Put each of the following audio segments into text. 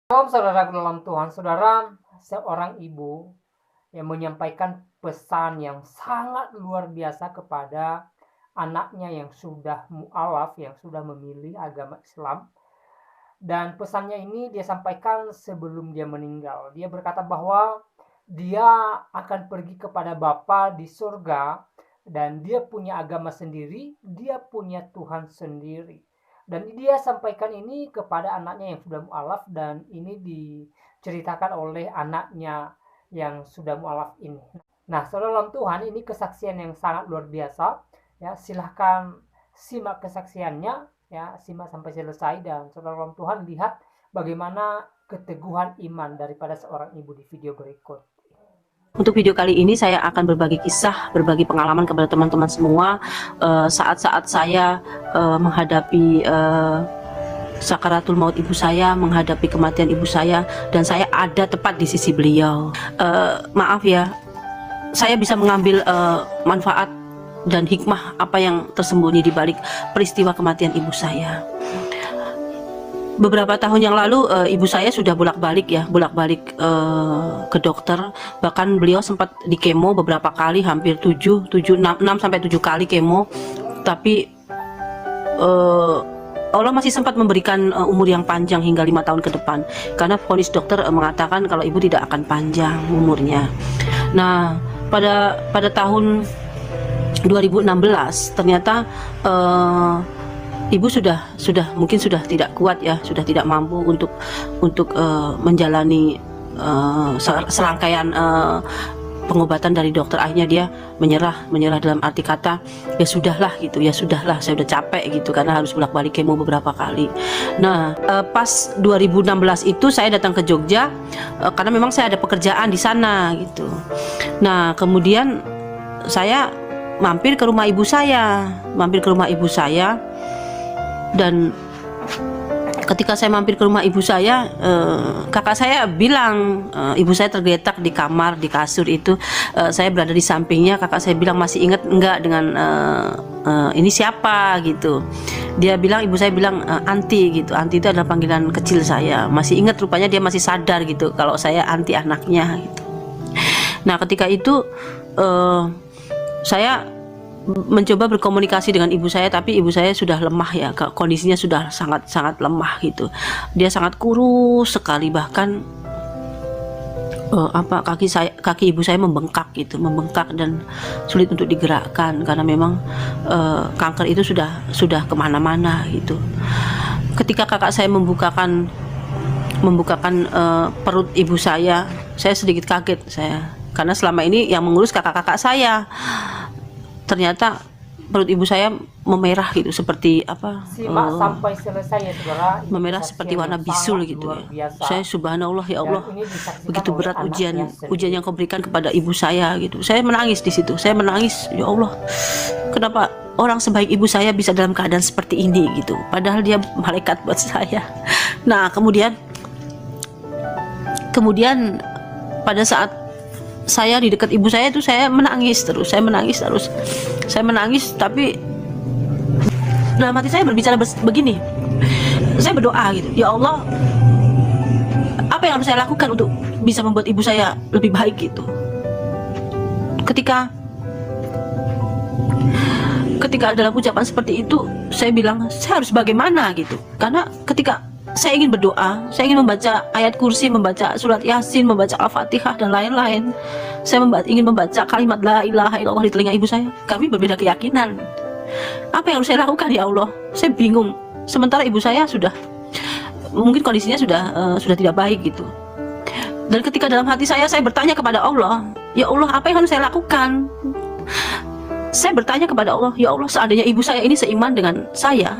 Salam saudara dalam Tuhan, saudara, seorang ibu yang menyampaikan pesan yang sangat luar biasa kepada anaknya yang sudah mu'alaf, yang sudah memilih agama Islam. Dan pesannya ini dia sampaikan sebelum dia meninggal. Dia berkata bahwa dia akan pergi kepada Bapa di surga dan dia punya agama sendiri, dia punya Tuhan sendiri. Dan dia sampaikan ini kepada anaknya yang sudah mu'alaf dan ini diceritakan oleh anaknya yang sudah mu'alaf ini. Nah, saudara dalam Tuhan, ini kesaksian yang sangat luar biasa. Ya, silahkan simak kesaksiannya, ya, simak sampai selesai dan saudara dalam Tuhan lihat bagaimana keteguhan iman daripada seorang ibu di video berikut. Untuk video kali ini saya akan berbagi kisah, berbagi pengalaman kepada teman-teman semua saat-saat saya menghadapi sakaratul maut ibu saya, menghadapi kematian ibu saya, dan saya ada tepat di sisi beliau. Maaf ya, saya bisa mengambil manfaat dan hikmah apa yang tersembunyi di balik peristiwa kematian ibu saya. Beberapa tahun yang lalu ibu saya sudah bolak-balik ke dokter. Bahkan beliau sempat di kemo beberapa kali, hampir 6 sampai 7 kali kemo. Tapi Allah masih sempat memberikan umur yang panjang hingga 5 tahun ke depan, karena vonis dokter mengatakan kalau ibu tidak akan panjang umurnya. Nah, pada tahun 2016 ternyata ibu mungkin sudah tidak kuat ya, sudah tidak mampu untuk menjalani serangkaian pengobatan dari dokter. Akhirnya dia menyerah dalam arti kata ya sudahlah gitu, ya sudahlah, saya udah capek gitu, karena harus bolak-balik kemo beberapa kali. Nah, pas 2016 itu saya datang ke Jogja karena memang saya ada pekerjaan di sana gitu. Nah, kemudian saya mampir ke rumah ibu saya, dan ketika saya mampir ke rumah ibu saya, kakak saya bilang, ibu saya tergeletak di kamar, di kasur itu, saya berada di sampingnya. Kakak saya bilang, masih ingat enggak dengan ini siapa gitu. Ibu saya bilang Anti gitu. Anti itu adalah panggilan kecil saya. Masih ingat, rupanya dia masih sadar gitu kalau saya Anti anaknya gitu. Nah, ketika itu saya mencoba berkomunikasi dengan ibu saya, tapi ibu saya sudah lemah ya, kondisinya sudah sangat lemah gitu. Dia sangat kurus sekali, bahkan kaki ibu saya membengkak dan sulit untuk digerakkan karena memang kanker itu sudah kemana-mana gitu. Ketika kakak saya membukakan perut ibu saya sedikit kaget karena selama ini yang mengurus kakak-kakak saya. Ternyata perut ibu saya memerah gitu, seperti sampai selesai ya saudara. Memerah seperti warna bisul gitu ya. Saya subhanallah, ya Allah, begitu berat ujian yang kau berikan kepada ibu saya gitu. Saya menangis di situ. Saya menangis, ya Allah, kenapa orang sebaik ibu saya bisa dalam keadaan seperti ini gitu, padahal dia malaikat buat saya. Nah, kemudian pada saat saya di dekat ibu saya itu, saya menangis terus, tapi dalam hati saya berbicara begini, saya berdoa gitu, ya Allah, apa yang harus saya lakukan untuk bisa membuat ibu saya lebih baik gitu. Ketika dalam ucapan seperti itu, saya bilang, saya harus bagaimana gitu, karena ketika saya ingin berdoa, saya ingin membaca ayat kursi, membaca surat Yasin, membaca Al-Fatihah dan lain-lain. Saya ingin membaca kalimat la ilaha illallah di telinga ibu saya. Kami berbeda keyakinan. Apa yang harus saya lakukan, ya Allah? Saya bingung. Sementara ibu saya mungkin kondisinya sudah tidak baik gitu. Dan ketika dalam hati saya bertanya kepada Allah, ya Allah, apa yang harus saya lakukan? Saya bertanya kepada Allah, ya Allah, seandainya ibu saya ini seiman dengan saya,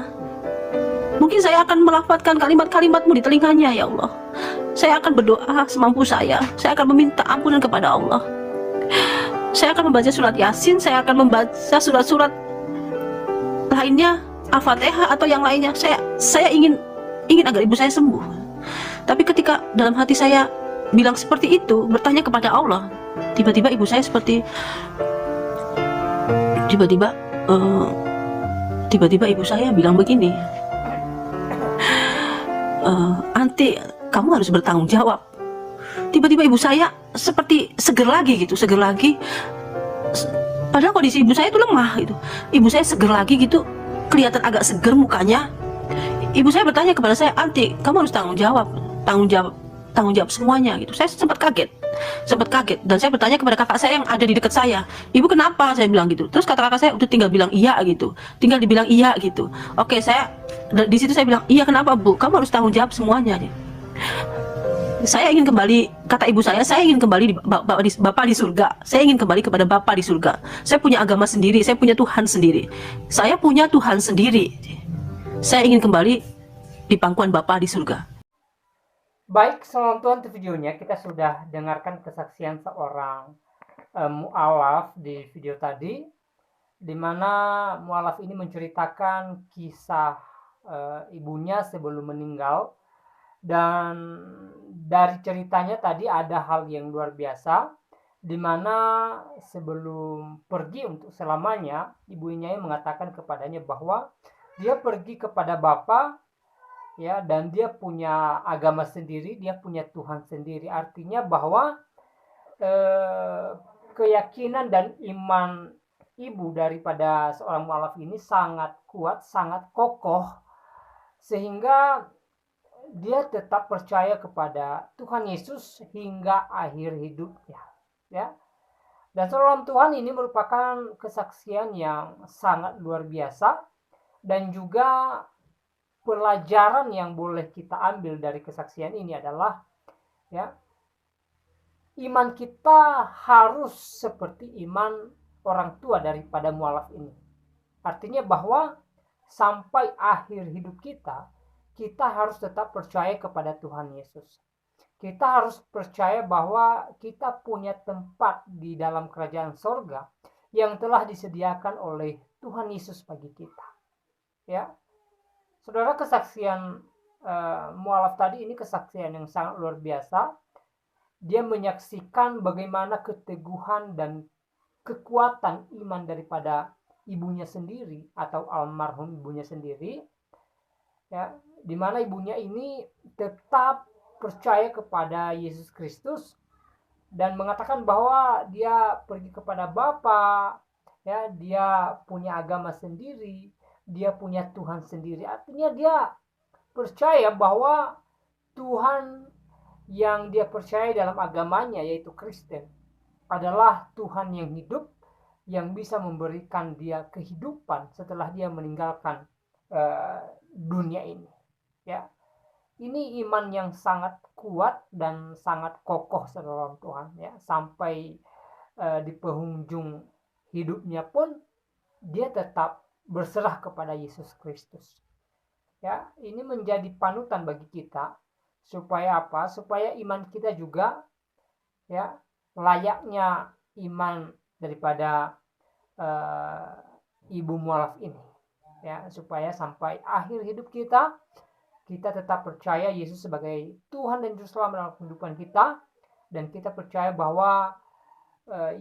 mungkin saya akan melafazkan kalimat-kalimat-Mu di telinganya, ya Allah. Saya akan berdoa semampu saya akan meminta ampunan kepada Allah. Saya akan membaca surat Yasin, saya akan membaca surat-surat lainnya, Al-Fatihah atau yang lainnya. Saya ingin agar ibu saya sembuh. Tapi ketika dalam hati saya bilang seperti itu, bertanya kepada Allah, tiba-tiba ibu saya tiba-tiba ibu saya bilang begini, Anti, kamu harus bertanggung jawab. Tiba-tiba ibu saya seperti seger lagi gitu, seger lagi. Padahal kondisi ibu saya itu lemah gitu. Ibu saya seger lagi gitu, kelihatan agak seger mukanya. Ibu saya bertanya kepada saya, "Anti, kamu harus tanggung jawab, tanggung jawab semuanya," gitu. Saya sempat kaget, dan saya bertanya kepada kakak saya yang ada di dekat saya, "Ibu kenapa?" Saya bilang gitu. Terus kata kakak saya, "Udah tinggal bilang iya gitu, tinggal dibilang iya gitu." Oke, saya di situ saya bilang, "Iya kenapa Bu? Kamu harus tanggung jawab semuanya." Saya ingin kembali, kata ibu saya ingin kembali di Bapak di surga. Saya ingin kembali kepada Bapak di surga. Saya punya agama sendiri, saya punya Tuhan sendiri. Saya punya Tuhan sendiri. Saya ingin kembali di pangkuan Bapak di surga. Baik, selamat tonton videonya. Kita sudah dengarkan kesaksian seorang mu'alaf di video tadi, di mana mu'alaf ini menceritakan kisah ibunya sebelum meninggal. Dan dari ceritanya tadi ada hal yang luar biasa, di mana sebelum pergi untuk selamanya, ibunya yang mengatakan kepadanya bahwa dia pergi kepada Bapa, ya, dan dia punya agama sendiri, dia punya Tuhan sendiri. Artinya bahwa keyakinan dan iman ibu daripada seorang mu'alaf ini sangat kuat, sangat kokoh, sehingga dia tetap percaya kepada Tuhan Yesus hingga akhir hidupnya, ya. Dan saudara Tuhan, ini merupakan kesaksian yang sangat luar biasa dan juga pelajaran yang boleh kita ambil dari kesaksian ini adalah, ya, iman kita harus seperti iman orang tua daripada mu'alaf ini. Artinya bahwa sampai akhir hidup kita harus tetap percaya kepada Tuhan Yesus. Kita harus percaya bahwa kita punya tempat di dalam kerajaan sorga yang telah disediakan oleh Tuhan Yesus bagi kita. Ya, saudara, kesaksian mu'alaf tadi ini kesaksian yang sangat luar biasa. Dia menyaksikan bagaimana keteguhan dan kekuatan iman daripada ibunya sendiri atau almarhum ibunya sendiri, ya, di mana ibunya ini tetap percaya kepada Yesus Kristus dan mengatakan bahwa dia pergi kepada Bapa, ya, dia punya agama sendiri, dia punya Tuhan sendiri. Artinya dia percaya bahwa Tuhan yang dia percaya dalam agamanya, yaitu Kristen, adalah Tuhan yang hidup, yang bisa memberikan dia kehidupan setelah dia meninggalkan dunia ini. Ya, ini iman yang sangat kuat dan sangat kokoh saudara Tuhan, ya, sampai di penghujung hidupnya pun dia tetap berserah kepada Yesus Kristus. Ya, ini menjadi panutan bagi kita supaya apa? Supaya iman kita juga, ya, layaknya iman daripada ibu mu'alaf ini, ya, supaya sampai akhir hidup kita tetap percaya Yesus sebagai Tuhan dan Juru Selamat dalam kehidupan kita, dan kita percaya bahwa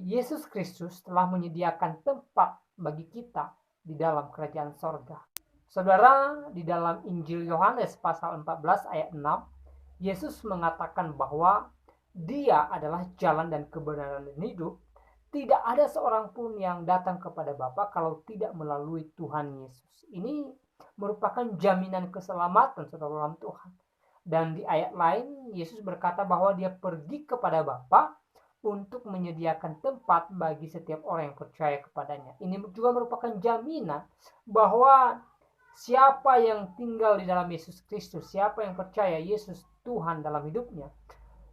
Yesus Kristus telah menyediakan tempat bagi kita di dalam kerajaan sorga. Saudara, di dalam Injil Yohanes pasal 14 ayat 6, Yesus mengatakan bahwa Dia adalah jalan dan kebenaran dan hidup. Tidak ada seorang pun yang datang kepada Bapa kalau tidak melalui Tuhan Yesus. Ini merupakan jaminan keselamatan saudara dalam Tuhan. Dan di ayat lain Yesus berkata bahwa dia pergi kepada Bapa untuk menyediakan tempat bagi setiap orang yang percaya kepadanya. Ini juga merupakan jaminan bahwa siapa yang tinggal di dalam Yesus Kristus, siapa yang percaya Yesus Tuhan dalam hidupnya,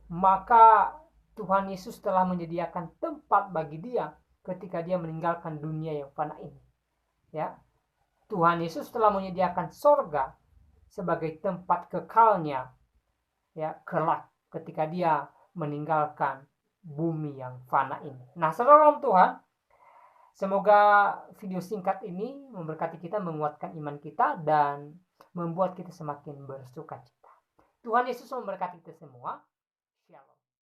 maka Tuhan Yesus telah menyediakan tempat bagi dia ketika dia meninggalkan dunia yang fana ini. Ya, Tuhan Yesus telah menyediakan sorga sebagai tempat kekalnya, ya, kelak ketika dia meninggalkan bumi yang fana ini. Nah, saudara Tuhan, semoga video singkat ini memberkati kita, menguatkan iman kita, dan membuat kita semakin bersukacita. Tuhan Yesus memberkati kita semua.